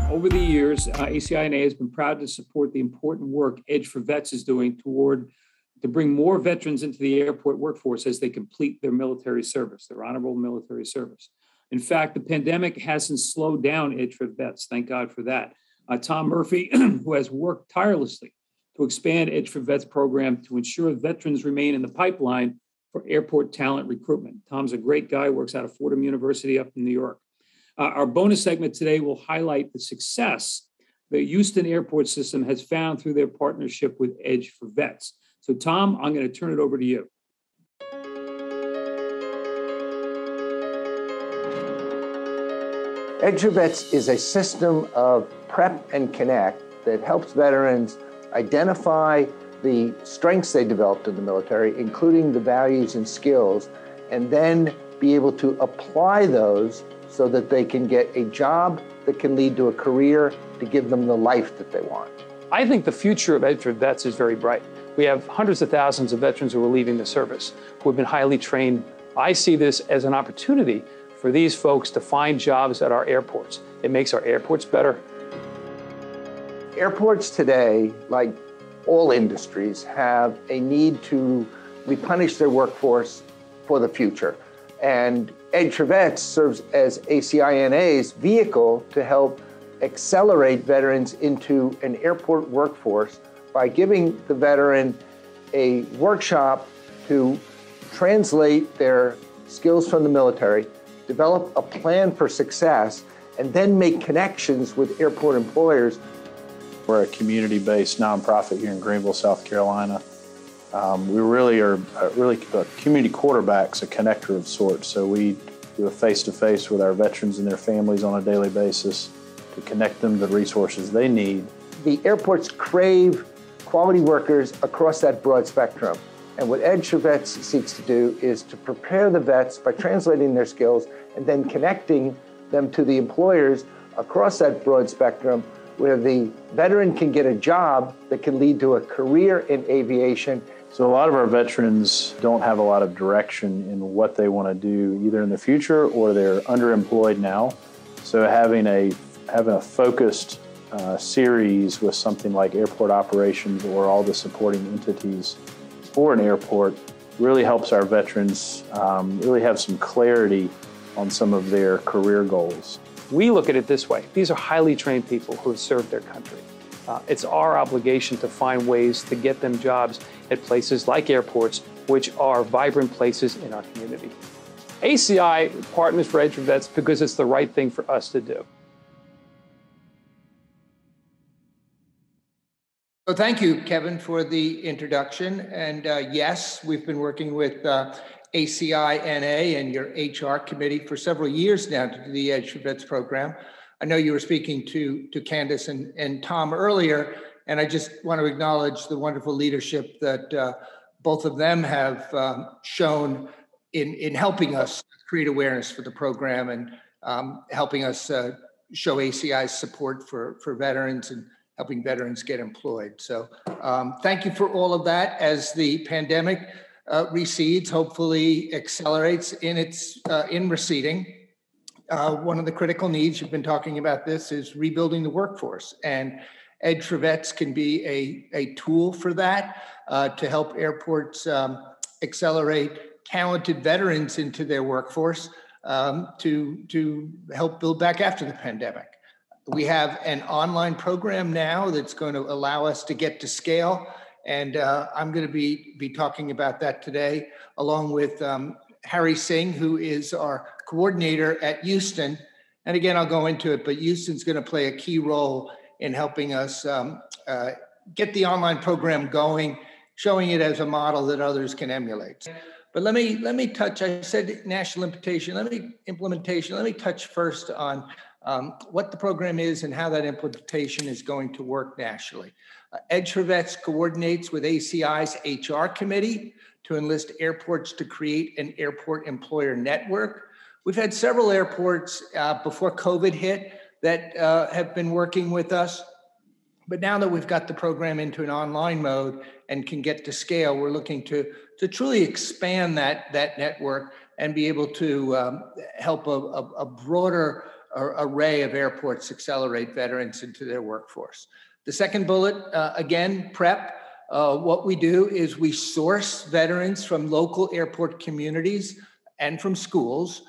Over the years, ACINA has been proud to support the important work Edge for Vets is doing to bring more veterans into the airport workforce as they complete their military service, their honorable military service. In fact, the pandemic hasn't slowed down Edge for Vets. Thank God for that. Tom Murphy, who has worked tirelessly to expand Edge for Vets program to ensure veterans remain in the pipeline for airport talent recruitment. Tom's a great guy, works out of Fordham University up in New York. Our bonus segment today will highlight the success the Houston Airport System has found through their partnership with Edge for Vets. So, Tom, I'm going to turn it over to you. Edge for Vets is a system of prep and connect that helps veterans identify the strengths they developed in the military, including the values and skills, and then be able to apply those so that they can get a job that can lead to a career to give them the life that they want. I think the future of Edge for Vets is very bright. We have hundreds of thousands of veterans who are leaving the service, who have been highly trained. I see this as an opportunity for these folks to find jobs at our airports. It makes our airports better. Airports today, like all industries, have a need to replenish their workforce for the future. And Edge for Vets serves as ACINA's vehicle to help accelerate veterans into an airport workforce by giving the veteran a workshop to translate their skills from the military, develop a plan for success, and then make connections with airport employers. We're a community-based nonprofit here in Greenville, South Carolina. We really are community quarterbacks, a connector of sorts. So we do a face-to-face with our veterans and their families on a daily basis to connect them to the resources they need. The airports crave quality workers across that broad spectrum. And what Edge for Vets seeks to do is to prepare the vets by translating their skills and then connecting them to the employers across that broad spectrum, where the veteran can get a job that can lead to a career in aviation. So a lot of our veterans don't have a lot of direction in what they want to do either in the future or they're underemployed now. So having a focused series with something like airport operations or all the supporting entities for an airport really helps our veterans really have some clarity on some of their career goals. We look at it this way. These are highly trained people who have served their country. It's our obligation to find ways to get them jobs at places like airports, which are vibrant places in our community. ACI partners for Edge for Vets because it's the right thing for us to do. So thank you, Kevin, for the introduction. And yes, we've been working with ACINA and your HR committee for several years now to do the Edge for Vets program. I know you were speaking to Candace and Tom earlier, and I just want to acknowledge the wonderful leadership that both of them have shown in helping us create awareness for the program and helping us show ACI's support for veterans and helping veterans get employed. So thank you for all of that. As the pandemic recedes, hopefully accelerates in receding. One of the critical needs, you've been talking about this, is rebuilding the workforce. And Edge for Vets can be a tool for that to help airports accelerate talented veterans into their workforce to help build back after the pandemic. We have an online program now that's going to allow us to get to scale. And I'm going to be talking about that today, along with Harry Singh, who is our coordinator at Houston. And again, I'll go into it, but Houston's going to play a key role in helping us get the online program going, showing it as a model that others can emulate. But let me touch, I said national implementation, let me touch first on what the program is and how that implementation is going to work nationally. Edge for Vets coordinates with ACI's HR committee to enlist airports to create an airport employer network. We've had several airports before COVID hit that have been working with us. But now that we've got the program into an online mode and can get to scale, we're looking to truly expand that network and be able to help a broader array of airports accelerate veterans into their workforce. The second bullet, again, PrEP. What we do is we source veterans from local airport communities and from schools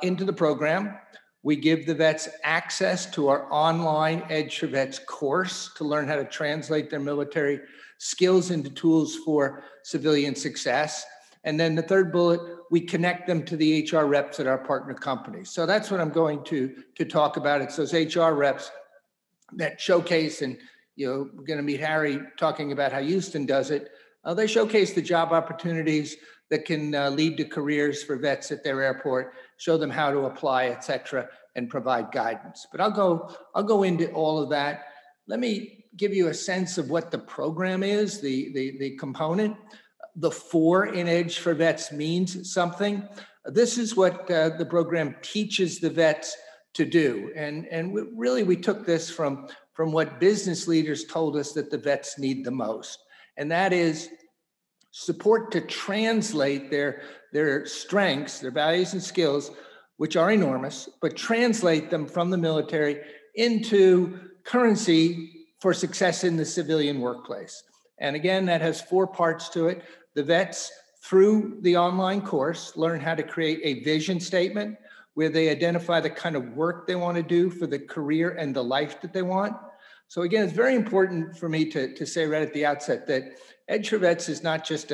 into the program. We give the vets access to our online Edge for Vets course to learn how to translate their military skills into tools for civilian success. And then the third bullet, we connect them to the HR reps at our partner companies. So that's what I'm going to talk about. It's those HR reps that showcase, and we're going to meet Harry talking about how Houston does it. They showcase the job opportunities that can lead to careers for vets at their airport, show them how to apply, et cetera, and provide guidance. But I'll go into all of that. Let me give you a sense of what the program is, the component. The 4 in Edge for Vets means something. This is what the program teaches the vets to do. And we took this from what business leaders told us that the vets need the most. And that is support to translate their strengths, their values and skills, which are enormous, but translate them from the military into currency for success in the civilian workplace. And again, that has 4 parts to it. The vets, through the online course, learn how to create a vision statement where they identify the kind of work they want to do for the career and the life that they want. So again, it's very important for me to say right at the outset that Edge for Vets is not just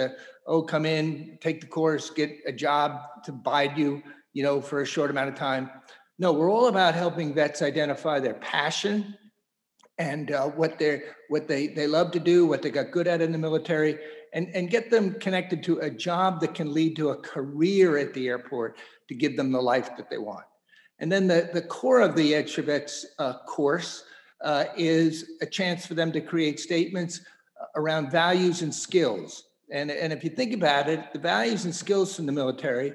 come in, take the course, get a job to bide you, for a short amount of time. No, we're all about helping vets identify their passion and what they love to do, what they got good at in the military, and get them connected to a job that can lead to a career at the airport to give them the life that they want. And then the core of the Edge for Vets course is a chance for them to create statements around values and skills. And if you think about it, the values and skills from the military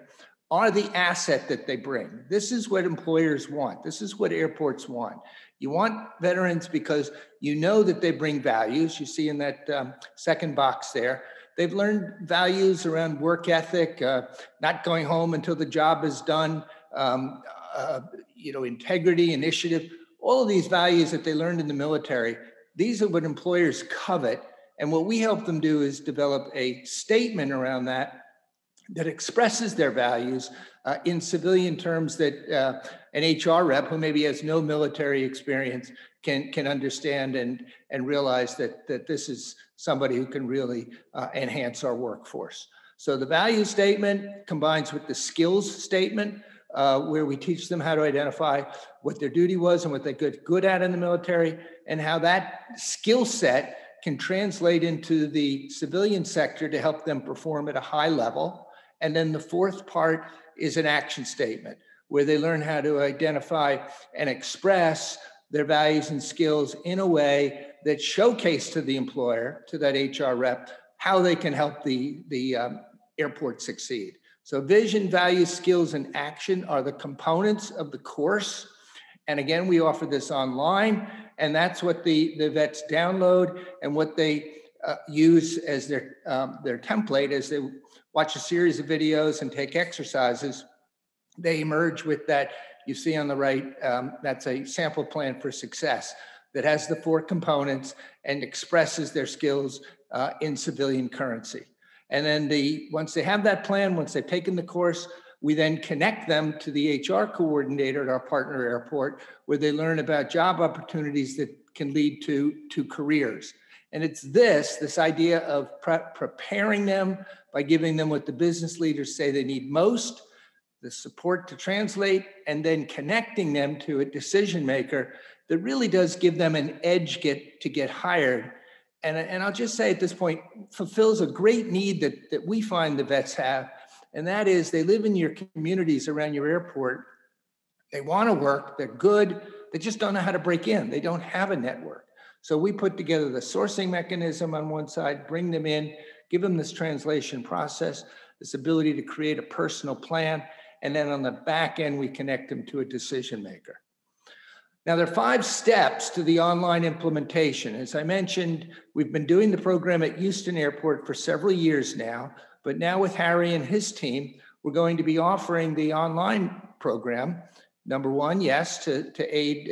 are the asset that they bring. This is what employers want. This is what airports want. You want veterans because you know that they bring values. You see in that second box there. They've learned values around work ethic, not going home until the job is done, integrity, initiative, all of these values that they learned in the military. These are what employers covet. And what we help them do is develop a statement around that expresses their values in civilian terms that an HR rep who maybe has no military experience can understand and realize that this is somebody who can really enhance our workforce. So the value statement combines with the skills statement, where we teach them how to identify what their duty was and what they got good at in the military, and how that skill set can translate into the civilian sector to help them perform at a high level. And then the fourth part is an action statement, where they learn how to identify and express their values and skills in a way that showcase to the employer, to that HR rep, how they can help the airport succeed. So vision, values, skills, and action are the components of the course. And again, we offer this online, and that's what the vets download and what they use as their template as they watch a series of videos and take exercises. They emerge with that. You see on the right, that's a sample plan for success that has the 4 components and expresses their skills in civilian currency. And then once they have that plan, once they've taken the course, we then connect them to the HR coordinator at our partner airport, where they learn about job opportunities that can lead to careers. And it's this idea of preparing them by giving them what the business leaders say they need most, the support to translate, and then connecting them to a decision maker that really does give them an edge to get hired. And I'll just say at this point, fulfills a great need that we find the vets have. And that is they live in your communities around your airport. They want to work, they're good, they just don't know how to break in. They don't have a network. So we put together the sourcing mechanism on one side, bring them in, give them this translation process, this ability to create a personal plan. And then on the back end, we connect them to a decision maker. Now, there are 5 steps to the online implementation. As I mentioned, we've been doing the program at Houston Airport for several years now, but now with Harry and his team, we're going to be offering the online program Number one, yes, to aid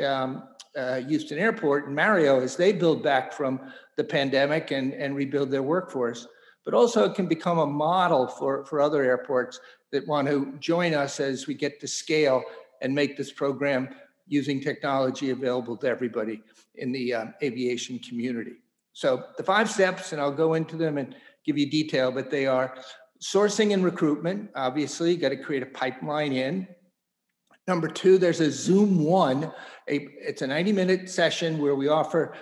Houston Airport and Mario as they build back from the pandemic and rebuild their workforce. But also it can become a model for other airports that want to join us as we get to scale and make this program using technology available to everybody in the aviation community. So the 5 steps, and I'll go into them and give you detail, but they are sourcing and recruitment. Obviously, you got to create a pipeline in. Number 2, there's a Zoom 1. It's a 90-minute session where we offer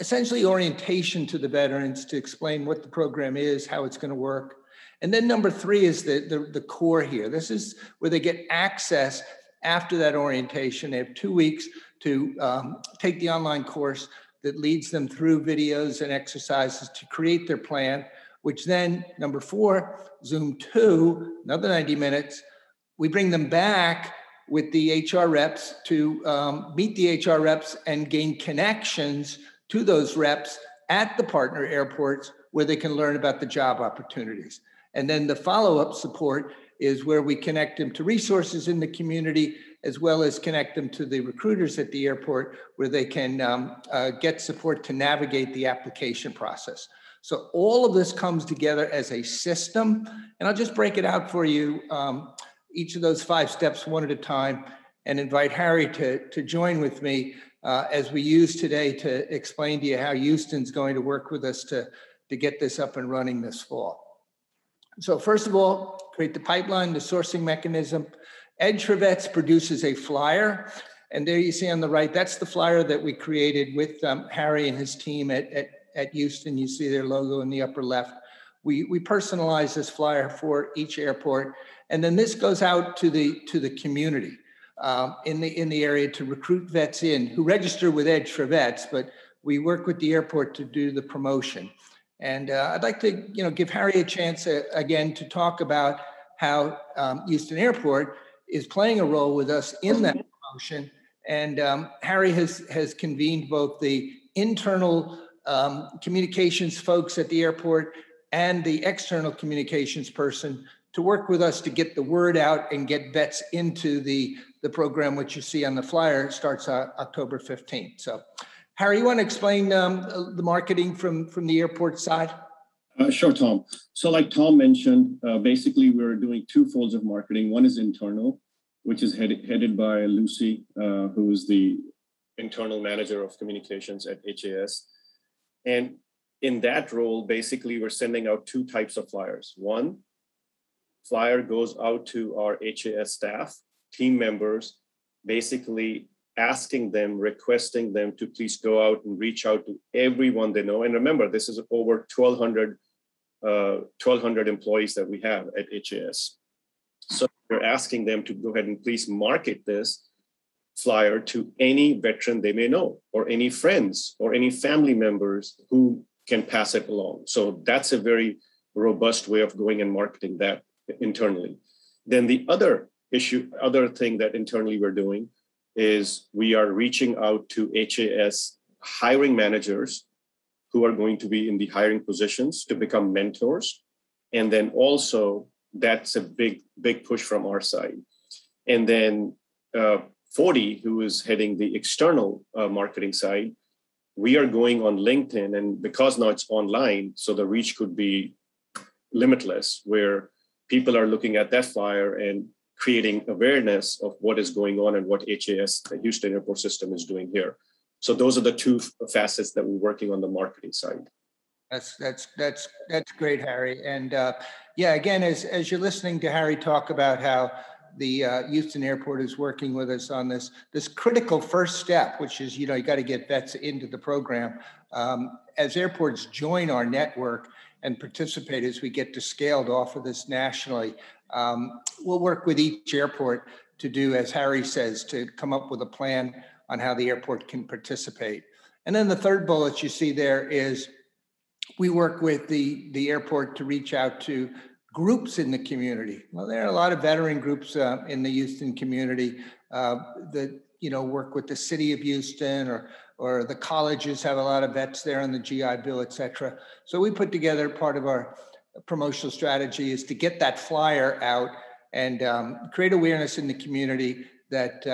essentially orientation to the veterans to explain what the program is, how it's going to work. And then number 3 is the core here. This is where they get access after that orientation. They have 2 weeks to take the online course that leads them through videos and exercises to create their plan, which then, number 4, Zoom 2, another 90 minutes, we bring them back with the HR reps to meet the HR reps and gain connections to those reps at the partner airports where they can learn about the job opportunities. And then the follow-up support is where we connect them to resources in the community, as well as connect them to the recruiters at the airport where they can get support to navigate the application process. So all of this comes together as a system, and I'll just break it out for you, each of those 5 steps one at a time, and invite Harry to join with me as we use today to explain to you how Houston's going to work with us to get this up and running this fall. So first of all, create the pipeline, the sourcing mechanism. Edge for Vets produces a flyer. And there you see on the right, that's the flyer that we created with Harry and his team at Houston. You see their logo in the upper left. We personalize this flyer for each airport. And then this goes out to the community in the area to recruit vets in who register with Edge for Vets, but we work with the airport to do the promotion. And I'd like to give Harry a chance again to talk about how Houston Airport is playing a role with us in that promotion. And Harry has convened both the internal communications folks at the airport and the external communications person to work with us to get the word out and get vets into the program, which you see on the flyer. It starts October 15th. So Harry, you want to explain the marketing from the airport side? Sure, Tom. So like Tom mentioned, basically we're doing 2 folds of marketing. One is internal, which is headed by Lucy, who is the internal manager of communications at HAS. And in that role, basically we're sending out 2 types of flyers. One flyer goes out to our HAS staff, team members, basically asking them, requesting them to please go out and reach out to everyone they know. And remember, this is over 1,200 employees that we have at HAS. So we're asking them to go ahead and please market this flyer to any veteran they may know, or any friends, or any family members who can pass it along. So that's a very robust way of going and marketing that internally. Then the other thing that internally we're doing is we are reaching out to HAS hiring managers who are going to be in the hiring positions to become mentors. And then also that's a big push from our side. And then Forty, who is heading the external marketing side, we are going on LinkedIn, and because now it's online, so the reach could be limitless, where people are looking at that flyer and creating awareness of what is going on and what HAS, the Houston Airport System, is doing here. So those are the 2 facets that we're working on the marketing side. That's great, Harry. And again, as you're listening to Harry talk about how the Houston Airport is working with us on this critical first step, which is, you got to get vets into the program. As airports join our network and participate as we get to scale to offer this nationally, we'll work with each airport to do, as Harry says, to come up with a plan on how the airport can participate. And then the third bullet you see there is we work with the airport to reach out to groups in the community. Well, there are a lot of veteran groups in the Houston community that work with the city of Houston, or the colleges have a lot of vets there on the GI Bill, et cetera. So we put together, part of our promotional strategy is to get that flyer out and create awareness in the community that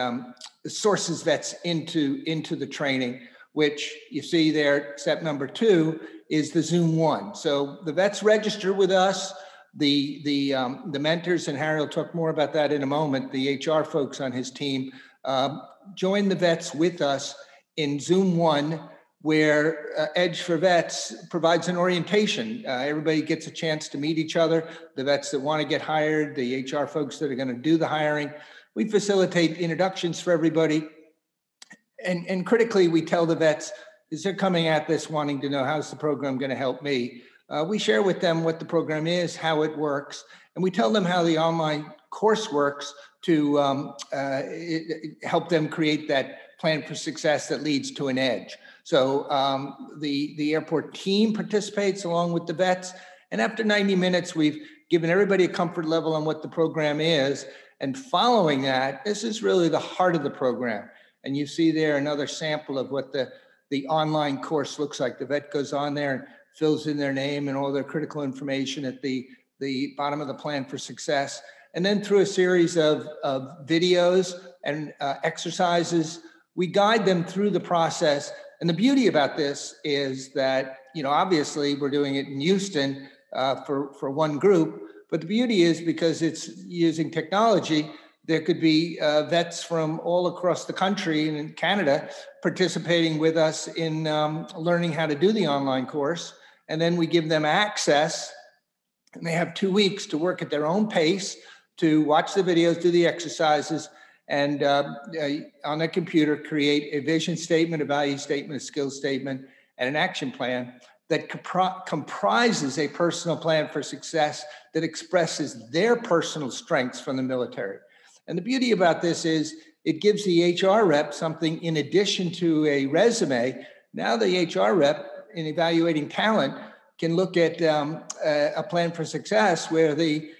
sources vets into the training, which you see there. Step number 2 is the Zoom One. So the vets register with us. The mentors, and Harry will talk more about that in a moment, the HR folks on his team, join the vets with us in Zoom One, where Edge for Vets provides an orientation. Everybody gets a chance to meet each other, the vets that want to get hired, the HR folks that are going to do the hiring. We facilitate introductions for everybody. And critically, we tell the vets, as they're coming at this wanting to know, how's the program going to help me? We share with them what the program is, how it works, and we tell them how the online course works to help them create that plan for success that leads to an edge. So the airport team participates along with the vets. And after 90 minutes, we've given everybody a comfort level on what the program is. And following that, this is really the heart of the program. And you see there another sample of what the online course looks like. The vet goes on there and fills in their name and all their critical information at the bottom of the plan for success. And then through a series of videos and exercises, we guide them through the process. And the beauty about this is that, obviously we're doing it in Houston for one group, but the beauty is because it's using technology, there could be vets from all across the country and in Canada participating with us in learning how to do the online course. And then we give them access, and they have 2 weeks to work at their own pace, to watch the videos, do the exercises, and on their computer, create a vision statement, a value statement, a skills statement, and an action plan that comprises a personal plan for success that expresses their personal strengths from the military. And the beauty about this is it gives the HR rep something in addition to a resume. Now the HR rep, in evaluating talent, can look at a plan for success where the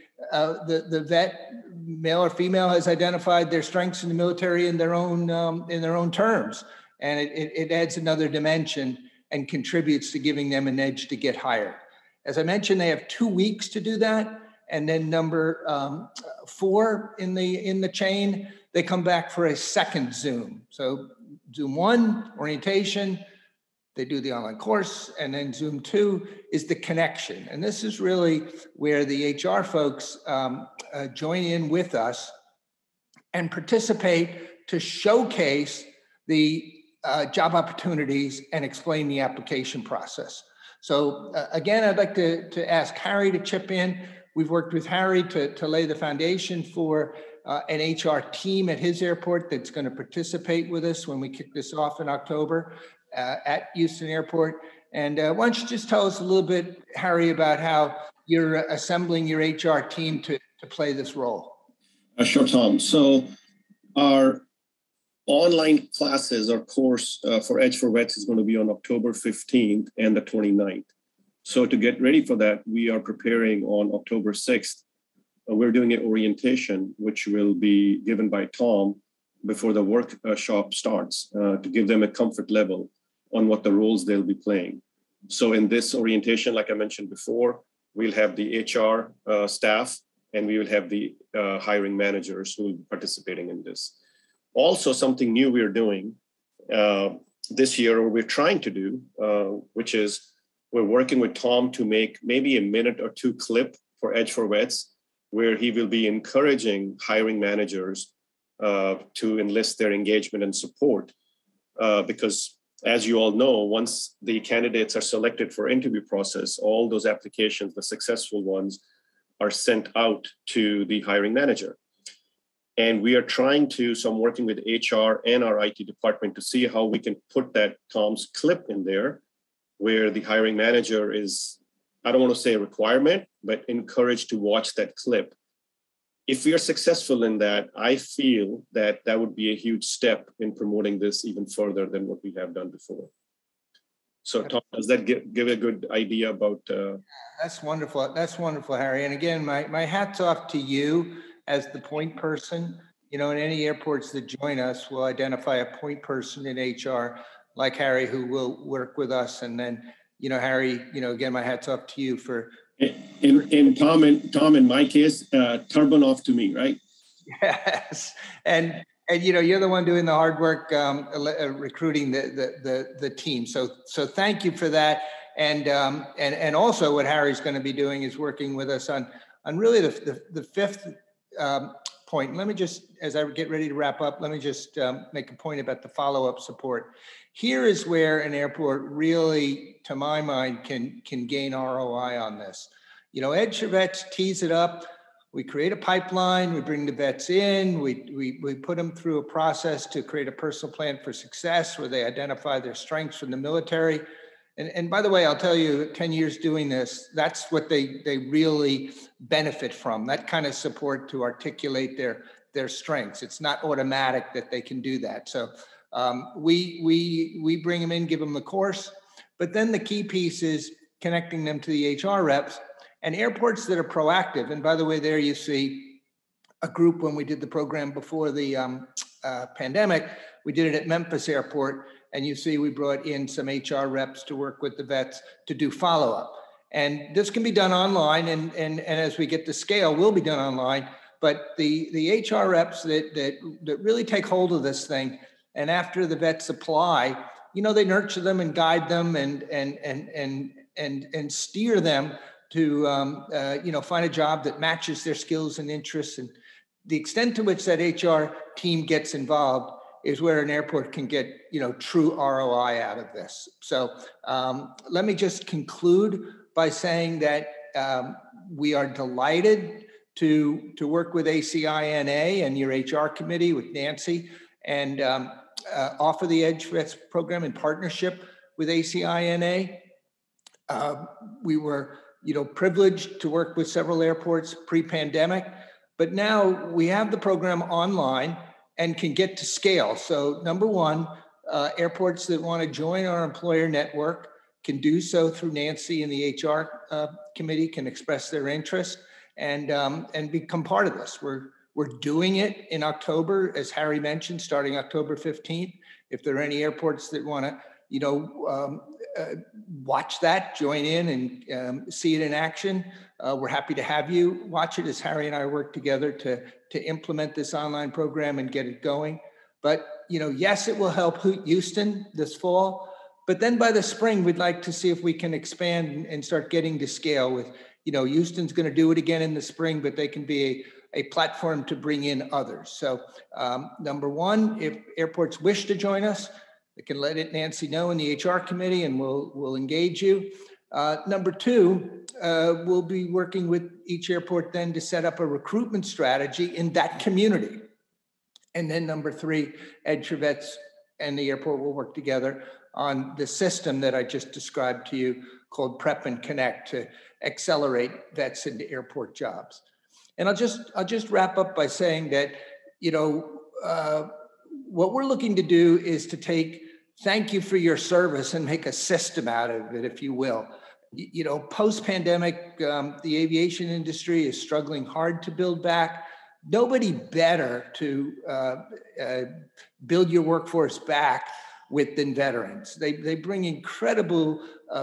vet, male or female, has identified their strengths in the military in their own terms, and it adds another dimension and contributes to giving them an edge to get hired. As I mentioned, they have 2 weeks to do that, and then number 4 in the chain, they come back for a second Zoom. So Zoom 1, orientation. They do the online course, and then Zoom 2 is the connection. And this is really where the HR folks join in with us and participate to showcase the job opportunities and explain the application process. So again, I'd like to ask Harry to chip in. We've worked with Harry to lay the foundation for an HR team at his airport that's going to participate with us when we kick this off in October. At Houston Airport. And why don't you just tell us a little bit, Harry, about how you're assembling your HR team to play this role? Sure, Tom. So our online classes or course for Edge for Vets is going to be on October 15th and the 29th. So to get ready for that, we are preparing on October 6th. We're doing an orientation, which will be given by Tom before the workshop starts to give them a comfort level on what the roles they'll be playing. So in this orientation, like I mentioned before, we'll have the HR staff, and we will have the hiring managers who will be participating in this. Also, something new we're doing this year, or we're trying to do, which is we're working with Tom to make maybe a minute or 2 clip for Edge for Vets, where he will be encouraging hiring managers to enlist their engagement and support, because as you all know, once the candidates are selected for interview process, all those applications, the successful ones, are sent out to the hiring manager. And we are trying to, so I'm working with HR and our IT department to see how we can put that Tom's clip in there, where the hiring manager is, I don't want to say a requirement, but encouraged to watch that clip. If we are successful in that, I feel that that would be a huge step in promoting this even further than what we have done before. So, Tom, does that give a good idea about? That's wonderful. That's wonderful, Harry. And again, my hat's off to you as the point person. In any airports that join us, we'll identify a point person in HR like Harry who will work with us. And then, Harry, again, my hat's off to you for. And Tom, in my case, turban off to me, right? Yes. And And you're the one doing the hard work, recruiting the team. So thank you for that. And also what Harry's going to be doing is working with us on really the fifth point. Let me just, as I get ready to wrap up, let me just make a point about the follow-up support. Here is where an airport really, to my mind, can gain ROI on this. Edge for Vets tees it up. We create a pipeline, we bring the vets in, we put them through a process to create a personal plan for success where they identify their strengths from the military. And by the way, I'll tell you, 10 years doing this, that's what they really benefit from, that kind of support to articulate their strengths. It's not automatic that they can do that. So we bring them in, give them the course, but then the key piece is connecting them to the HR reps. And airports that are proactive, and by the way, there you see a group when we did the program before the pandemic, we did it at Memphis Airport, and you see we brought in some HR reps to work with the vets to do follow-up. And this can be done online, and as we get to scale, will be done online, but the HR reps that really take hold of this thing, and after the vets apply, they nurture them and guide them and steer them to find a job that matches their skills and interests. And the extent to which that HR team gets involved is where an airport can get true ROI out of this. So let me just conclude by saying that we are delighted to work with ACINA and your HR committee with Nancy and offer the Edge Vets program in partnership with ACINA. We were privileged to work with several airports pre-pandemic, but now we have the program online and can get to scale. So number one, airports that want to join our employer network can do so through Nancy and the HR committee, can express their interest and become part of this. We're doing it in October, as Harry mentioned, starting October 15th. If there are any airports that want to, watch that, join in and see it in action. We're happy to have you watch it as Harry and I work together to implement this online program and get it going. But, yes, it will help Houston this fall, but then by the spring, we'd like to see if we can expand and start getting to scale with, Houston's going to do it again in the spring, but they can be a platform to bring in others. So number one, if airports wish to join us, they can let Nancy know in the HR committee and we'll engage you. Number two, we'll be working with each airport then to set up a recruitment strategy in that community. And then number three, Edge for Vets and the airport will work together on the system that I just described to you called Prep and Connect to accelerate vets into airport jobs. And I'll just wrap up by saying that, what we're looking to do is to take thank you for your service and make a system out of it, if you will. Post-pandemic, the aviation industry is struggling hard to build back. Nobody better to build your workforce back than veterans. They bring incredible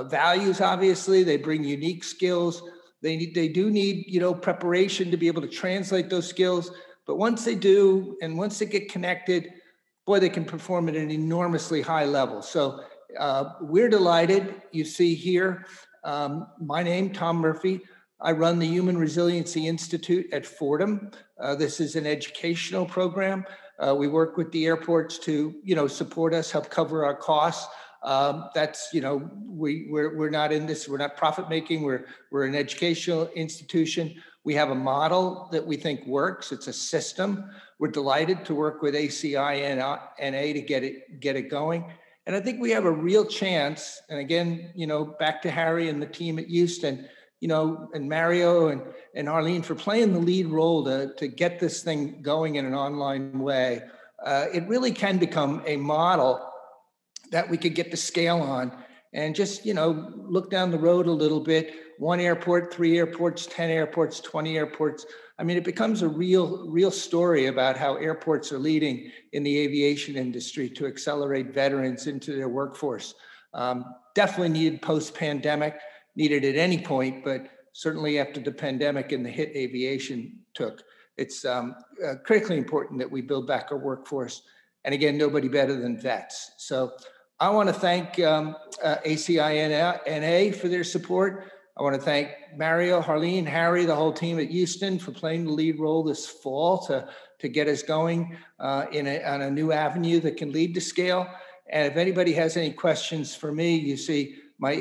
values, obviously. They bring unique skills. They do need, preparation to be able to translate those skills. But once they do, and once they get connected, boy, they can perform at an enormously high level. So we're delighted. You see here, my name, Tom Murphy. I run the Human Resiliency Institute at Fordham. This is an educational program. We work with the airports to, support us, help cover our costs. That's, we're not in this, we're not profit making. We're an educational institution. We have a model that we think works. It's a system. We're delighted to work with ACINA to get it going. And I think we have a real chance. And again, back to Harry and the team at Houston, and Mario and Arlene for playing the lead role to get this thing going in an online way. It really can become a model that we could get to scale on and just, look down the road a little bit. 1 airport, 3 airports, 10 airports, 20 airports. I mean, it becomes a real story about how airports are leading in the aviation industry to accelerate veterans into their workforce. Definitely needed post-pandemic, needed at any point, but certainly after the pandemic and the hit aviation took. it's critically important that we build back our workforce. And again, nobody better than vets. So I want to thank ACINA for their support. I want to thank Mario, Harleen, Harry, the whole team at Houston for playing the lead role this fall to get us going on a new avenue that can lead to scale. And if anybody has any questions for me, you see my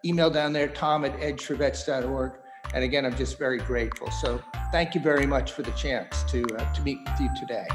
email down there, tom@edgeforvets.org. And again, I'm just very grateful. So thank you very much for the chance to meet with you today.